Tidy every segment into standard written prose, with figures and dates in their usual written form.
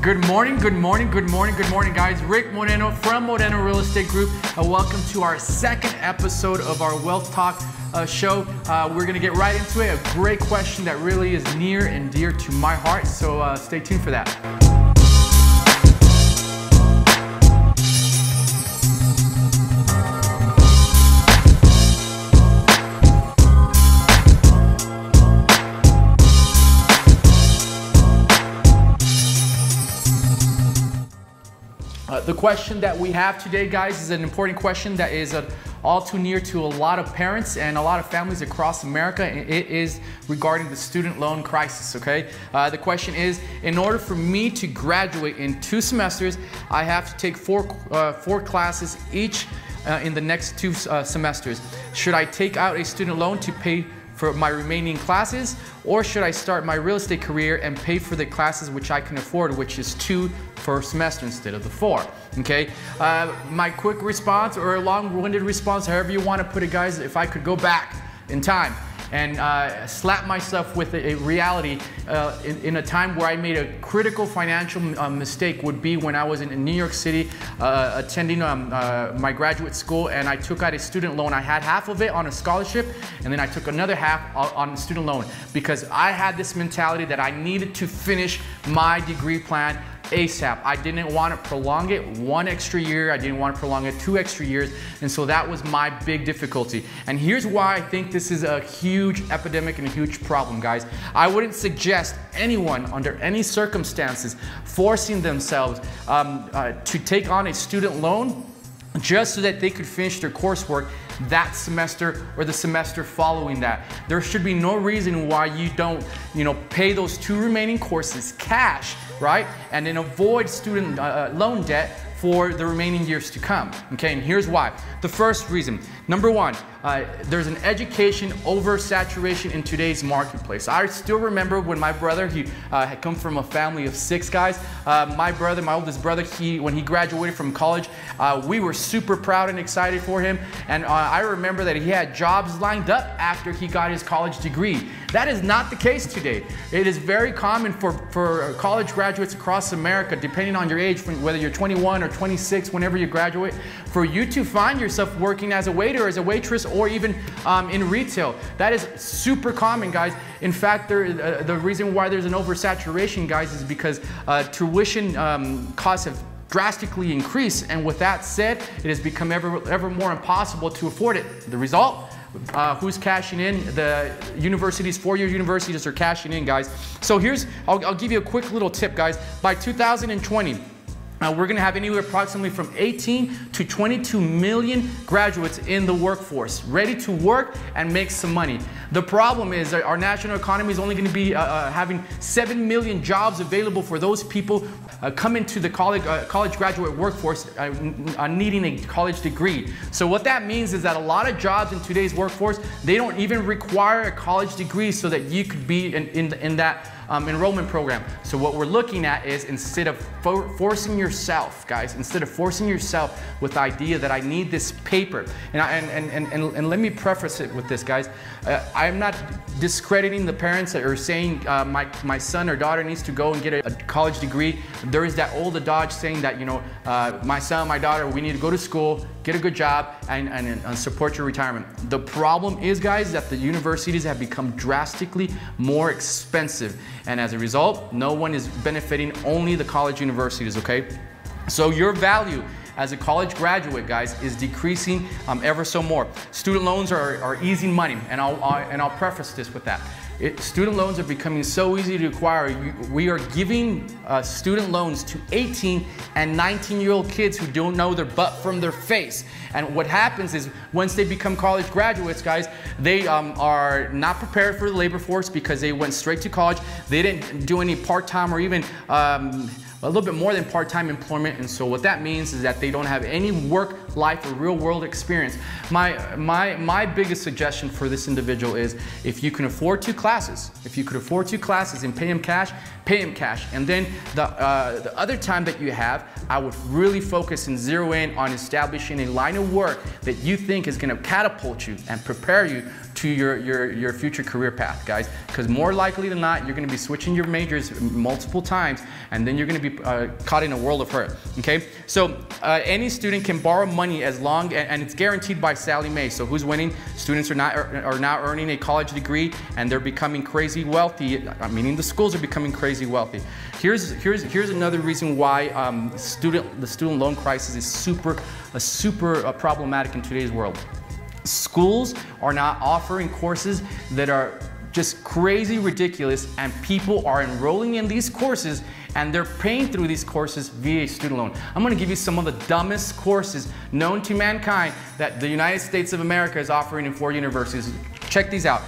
Good morning, guys. Rick Moreno from Moreno Real Estate Group. Welcome to our second episode of our Wealth Talk show. We're going to get right into it. A great question that really is near and dear to my heart, so stay tuned for that. The question that we have today, guys, is an important question that is all too near to a lot of parents and a lot of families across America. It is regarding the student loan crisis, okay? The question is, in order for me to graduate in 2 semesters, I have to take four classes each in the next 2 semesters. Should I take out a student loan to pay for my remaining classes, or should I start my real estate career and pay for the classes which I can afford, which is 2 per semester instead of the 4? Okay, my quick response, or a long-winded response, however you want to put it, guys, if I could go back in time and slap myself with a reality in a time where I made a critical financial mistake, would be when I was in New York City attending my graduate school, and I took out a student loan. I had half of it on a scholarship, and then I took another half on a student loan, because I had this mentality that I needed to finish my degree plan ASAP. I didn't want to prolong it 1 extra year. I didn't want to prolong it 2 extra years. And so that was my big difficulty. And here's why I think this is a huge epidemic and a huge problem, guys. I wouldn't suggest anyone under any circumstances forcing themselves to take on a student loan just so that they could finish their coursework that semester or the semester following that. There should be no reason why you don't, pay those 2 remaining courses cash, right? And then avoid student loan debt for the remaining years to come. Okay, and here's why. The first reason, number 1, there's an education oversaturation in today's marketplace. I still remember when my brother, he had come from a family of 6 guys. My oldest brother, when he graduated from college, we were super proud and excited for him. And I remember that he had jobs lined up after he got his college degree. That is not the case today. It is very common for college graduates across America, depending on your age, whether you're 21 or 26, whenever you graduate, for you to find yourself working as a waiter, as a waitress, or even in retail. That is super common, guys. In fact, the reason why there's an oversaturation, guys, is because tuition costs have drastically increased, and with that said, it has become ever more impossible to afford it. The result? Who's cashing in? The universities, 4-year universities are cashing in, guys. So I'll give you a quick little tip, guys. By 2020, we're going to have anywhere approximately from 18 to 22 million graduates in the workforce, ready to work and make some money. The problem is that our national economy is only going to be having 7 million jobs available for those people coming to the college graduate workforce needing a college degree. So what that means is that a lot of jobs in today's workforce, they don't even require a college degree so that you could be in that enrollment program. So what we're looking at is, instead of forcing yourself, guys, instead of forcing yourself with the idea that I need this paper, and let me preface it with this, guys. I'm not discrediting the parents that are saying my son or daughter needs to go and get a college degree. There is that old adage saying that, my son, my daughter, we need to go to school, get a good job, and support your retirement. The problem is, guys, that the universities have become drastically more expensive. And as a result, no one is benefiting, only the college universities, okay? So your value as a college graduate, guys, is decreasing ever so more. Student loans are easing money, and I'll preface this with that. Student loans are becoming so easy to acquire. We are giving student loans to 18 and 19-year-old kids who don't know their butt from their face. And what happens is, once they become college graduates, guys, they are not prepared for the labor force because they went straight to college. They didn't do any part-time or even a little bit more than part-time employment, and so what that means is that they don't have any work, life, or real-world experience. My biggest suggestion for this individual is, if you can afford 2 classes, and pay them cash, and then the other time that you have, I would really focus and zero in on establishing a line of work that you think is going to catapult you and prepare you to your future career path, guys, because more likely than not, you're going to be switching your majors multiple times, and then you're going to be caught in a world of hurt. Okay, so any student can borrow money as long, and it's guaranteed by Sallie Mae. So who's winning? Students are now earning a college degree, and they're becoming crazy wealthy. Meaning the schools are becoming crazy wealthy. Here's another reason why the student loan crisis is super problematic in today's world. Schools are not offering courses that are just crazy ridiculous, and people are enrolling in these courses and they're paying through these courses via student loan. I'm going to give you some of the dumbest courses known to mankind that the United States of America is offering in 4 universities. Check these out.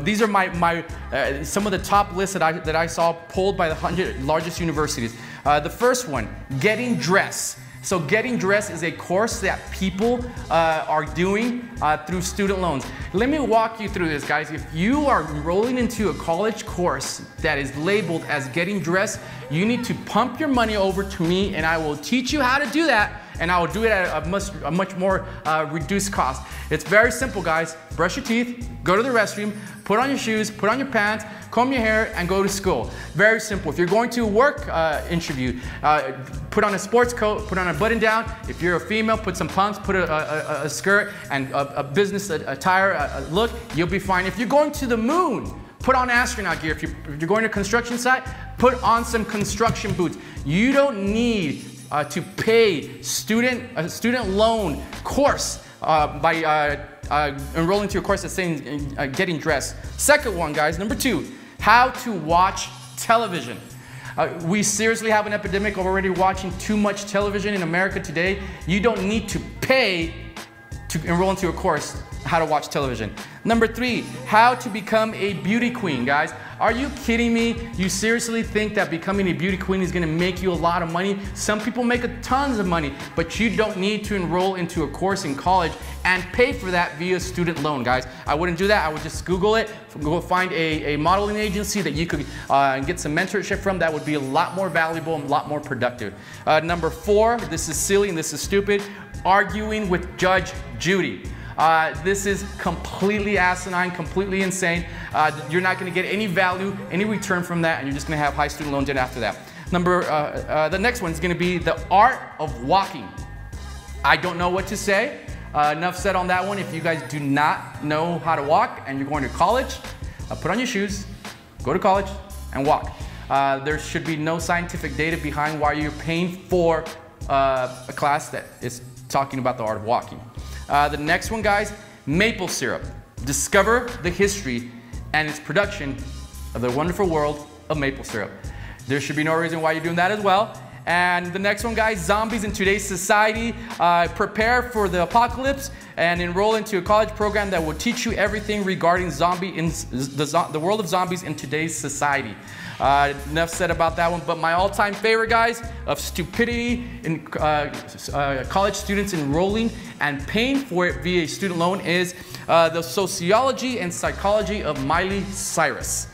These are some of the top lists that I saw polled by the 100 largest universities. The first one, Getting Dressed. So Getting Dressed is a course that people are doing through student loans. Let me walk you through this, guys. If you are enrolling into a college course that is labeled as Getting Dressed, you need to pump your money over to me, and I will teach you how to do that, and I will do it at a much more reduced cost. It's very simple, guys. Brush your teeth, go to the restroom, put on your shoes, put on your pants, comb your hair, and go to school. Very simple. If you're going to a work interview, put on a sports coat, put on a button down. If you're a female, put some pumps, put a skirt and a business attire look, you'll be fine. If you're going to the moon, put on astronaut gear. If you're going to a construction site, put on some construction boots. You don't need to pay a student loan course by enrolling to a course that's saying Getting Dressed. Second one, guys, number 2, how to watch television. We seriously have an epidemic of already watching too much television in America today. You don't need to pay to enroll into a course how to watch television. Number 3, how to become a beauty queen, guys. Are you kidding me? You seriously think that becoming a beauty queen is going to make you a lot of money? Some people make tons of money, but you don't need to enroll into a course in college and pay for that via student loan, guys. I wouldn't do that. I would just Google it, go find a modeling agency that you could get some mentorship from. That would be a lot more valuable and a lot more productive. Number 4, this is silly and this is stupid, arguing with Judge Judy. This is completely asinine, completely insane. You're not going to get any value, any return from that, and you're just going to have high student loan debt after that. The next one is going to be the art of walking. I don't know what to say. Enough said on that one. If you guys do not know how to walk and you're going to college, put on your shoes, go to college, and walk. There should be no scientific data behind why you're paying for a class that is talking about the art of walking. The next one, guys, maple syrup. Discover the history and its production of the wonderful world of maple syrup. There should be no reason why you're doing that as well. And the next one, guys, zombies in today's society. Prepare for the apocalypse and enroll into a college program that will teach you everything regarding the world of zombies in today's society. Enough said about that one, but my all-time favorite, guys, of stupidity in college students enrolling and paying for it via student loan is the sociology and psychology of Miley Cyrus.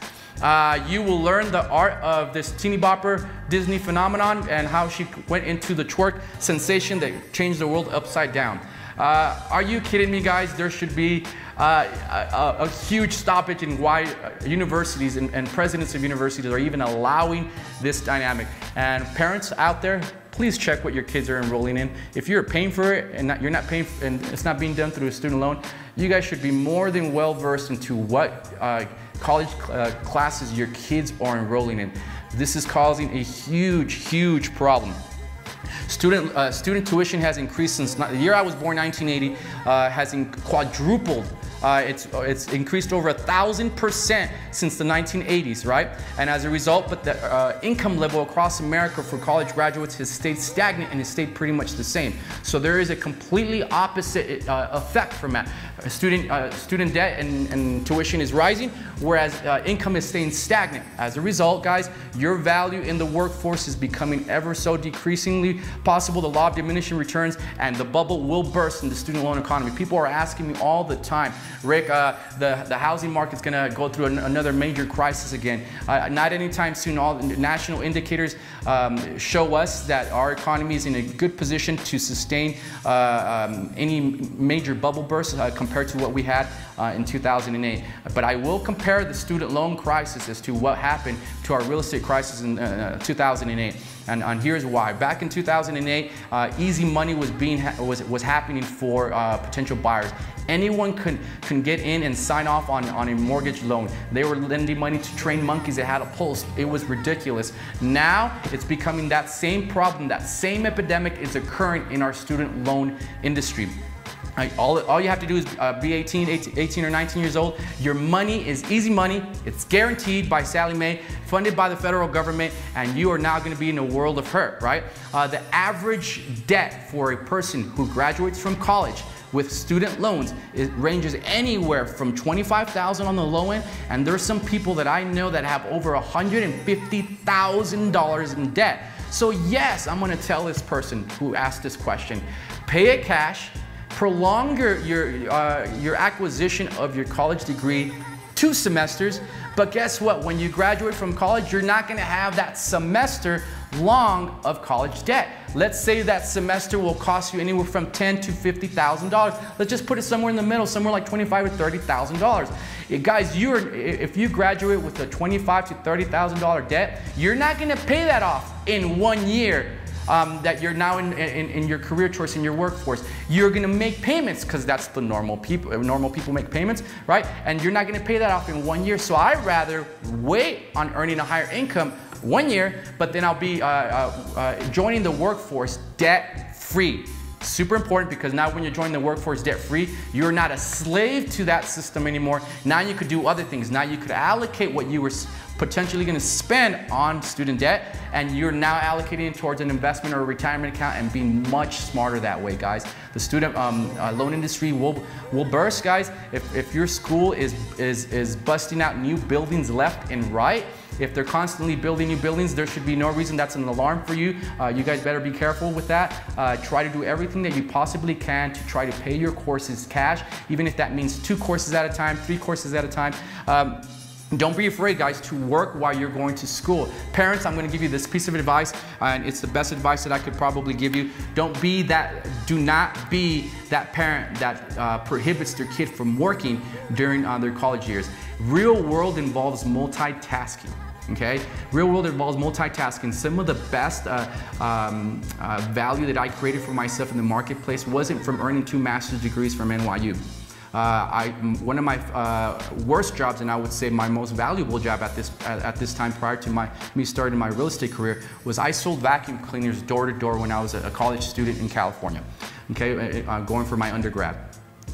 You will learn the art of this teeny bopper Disney phenomenon and how she went into the twerk sensation that changed the world upside down. Are you kidding me, guys? There should be a huge stoppage in why universities and presidents of universities are even allowing this dynamic. And parents out there, please check what your kids are enrolling in. If you're paying for it and you're not paying and it's not being done through a student loan, you guys should be more than well versed into what college classes your kids are enrolling in. This is causing a huge problem. Student tuition has increased since the year I was born, 1980, has quadrupled. It's increased over 1,000% since the 1980s, right? And as a result, but the income level across America for college graduates has stayed stagnant and has stayed pretty much the same. So there is a completely opposite effect from that. Student debt and tuition is rising, whereas income is staying stagnant. As a result, guys, your value in the workforce is becoming ever so decreasingly possible. The law of diminishing returns, and the bubble will burst in the student loan economy. People are asking me all the time, Rick, the housing market's gonna go through another major crisis again. Not anytime soon. All the national indicators show us that our economy is in a good position to sustain any major bubble burst compared to what we had in 2008. But I will compare the student loan crisis as to what happened to our real estate crisis in 2008. And here's why. Back in 2008, easy money was happening for potential buyers. Anyone can get in and sign off on a mortgage loan. They were lending money to trained monkeys that had a pulse. It was ridiculous. Now it's becoming that same problem, that same epidemic is occurring in our student loan industry. All you have to do is be 18 or 19 years old. Your money is easy money. It's guaranteed by Sallie Mae, funded by the federal government, and you are now going to be in a world of hurt, right? The average debt for a person who graduates from college with student loans, it ranges anywhere from $25,000 on the low end, and there's some people that I know that have over $150,000 in debt. So yes, I'm going to tell this person who asked this question, pay it cash, prolong your acquisition of your college degree 2 semesters, but guess what? When you graduate from college, you're not going to have that semester long of college debt. Let's say that semester will cost you anywhere from $10,000 to $50,000. Let's just put it somewhere in the middle, somewhere like $25,000 or $30,000. Guys, if you graduate with a $25,000 to $30,000 debt, you're not going to pay that off in 1 year. That you're now in your career choice, in your workforce. You're gonna make payments because that's the normal people make payments, right? And you're not gonna pay that off in 1 year. So I'd rather wait on earning a higher income 1 year, but then I'll be joining the workforce debt-free. Super important, because now when you're joining the workforce debt-free, you're not a slave to that system anymore. Now you could do other things. Now you could allocate what you were potentially going to spend on student debt, and you're now allocating it towards an investment or a retirement account and being much smarter that way, guys. The student loan industry will burst, guys. If your school is busting out new buildings left and right, if they're constantly building new buildings, there should be no reason. That's an alarm for you. You guys better be careful with that. Try to do everything that you possibly can to try to pay your courses cash, even if that means 2 courses at a time, 3 courses at a time. Don't be afraid, guys, to work while you're going to school. Parents, I'm going to give you this piece of advice, and it's the best advice that I could probably give you. Do not be that parent that prohibits their kid from working during their college years. Real world involves multitasking. Okay, real world involves multitasking. Some of the best value that I created for myself in the marketplace wasn't from earning 2 master's degrees from NYU. One of my worst jobs, and I would say my most valuable job at this time prior to me starting my real estate career, was I sold vacuum cleaners door to door when I was a college student in California. Okay, going for my undergrad.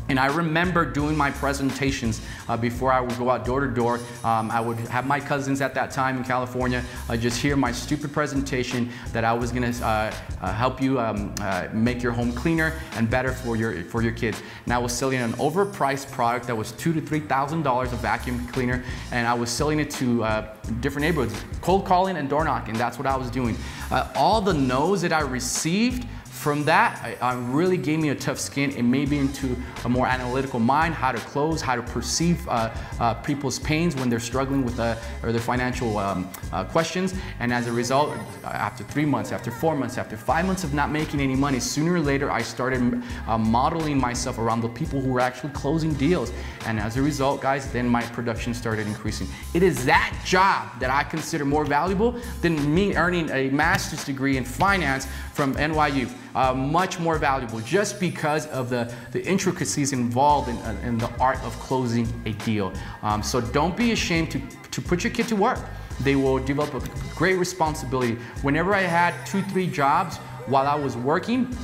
And I remember doing my presentations before I would go out door to door. I would have my cousins at that time in California just hear my stupid presentation that I was going to help you make your home cleaner and better for your kids. And I was selling an overpriced product that was $2,000 to $3,000 a vacuum cleaner, and I was selling it to different neighborhoods, cold calling and door knocking. That's what I was doing. All the no's that I received from that, really gave me a tough skin. It made me into a more analytical mind, how to close, how to perceive people's pains when they're struggling with their financial questions. And as a result, after 3 months, after 4 months, after 5 months of not making any money, sooner or later I started modeling myself around the people who were actually closing deals. And as a result, guys, then my production started increasing. It is that job that I consider more valuable than me earning a master's degree in finance from NYU. Much more valuable, just because of the intricacies involved in the art of closing a deal. So don't be ashamed to put your kid to work. They will develop a great responsibility. Whenever I had 2, 3 jobs while I was working,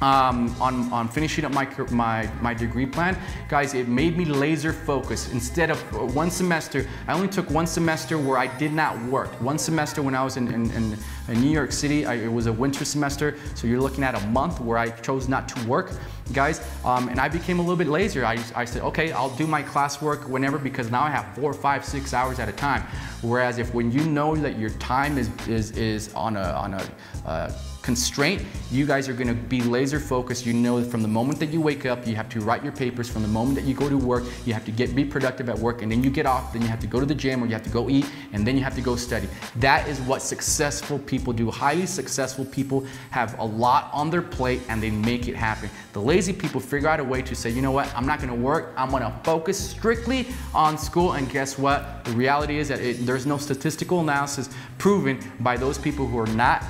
on finishing up my degree plan, guys, it made me laser focused. Instead of 1 semester, I only took 1 semester where I did not work. 1 semester when I was in New York City, it was a winter semester, so you're looking at a month where I chose not to work, guys, and I became a little bit lazier. I said, okay, I'll do my classwork whenever, because now I have 4, 5, 6 hours at a time. Whereas when you know that your time is on a constraint, you guys are gonna be laser focused. You know that from the moment that you wake up, you have to write your papers. From the moment that you go to work, you have to be productive at work, and then you get off, then you have to go to the gym, or you have to go eat, and then you have to go study. That is what successful people do. Highly successful people have a lot on their plate and they make it happen. The lazy people figure out a way to say, you know what, I'm not gonna work, I'm gonna focus strictly on school, and guess what? The reality is that there's no statistical analysis proven by those people who are not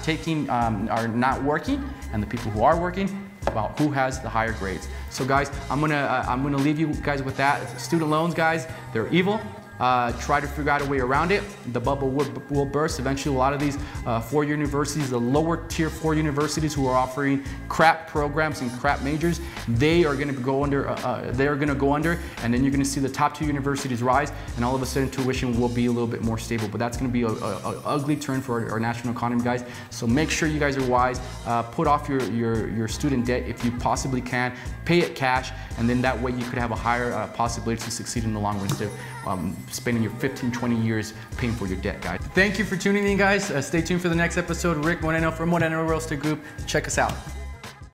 are not working, and the people who are working, about who has the higher grades. So guys, I'm gonna leave you guys with that. Student loans, guys, they're evil. Try to figure out a way around it. The bubble will burst. Eventually, a lot of these four-year universities, the lower tier 4 universities who are offering crap programs and crap majors, they are going to go under. And then you're going to see the top 2 universities rise, and all of a sudden, tuition will be a little bit more stable. But that's going to be an ugly turn for our national economy, guys. So make sure you guys are wise. Put off your student debt if you possibly can. Pay it cash, and then that way you could have a higher possibility to succeed in the long run instead of spending your 15-20 years paying for your debt, guys. Thank you for tuning in, guys. Stay tuned for the next episode. Rick Moreno from Moreno Real Estate Group. Check us out.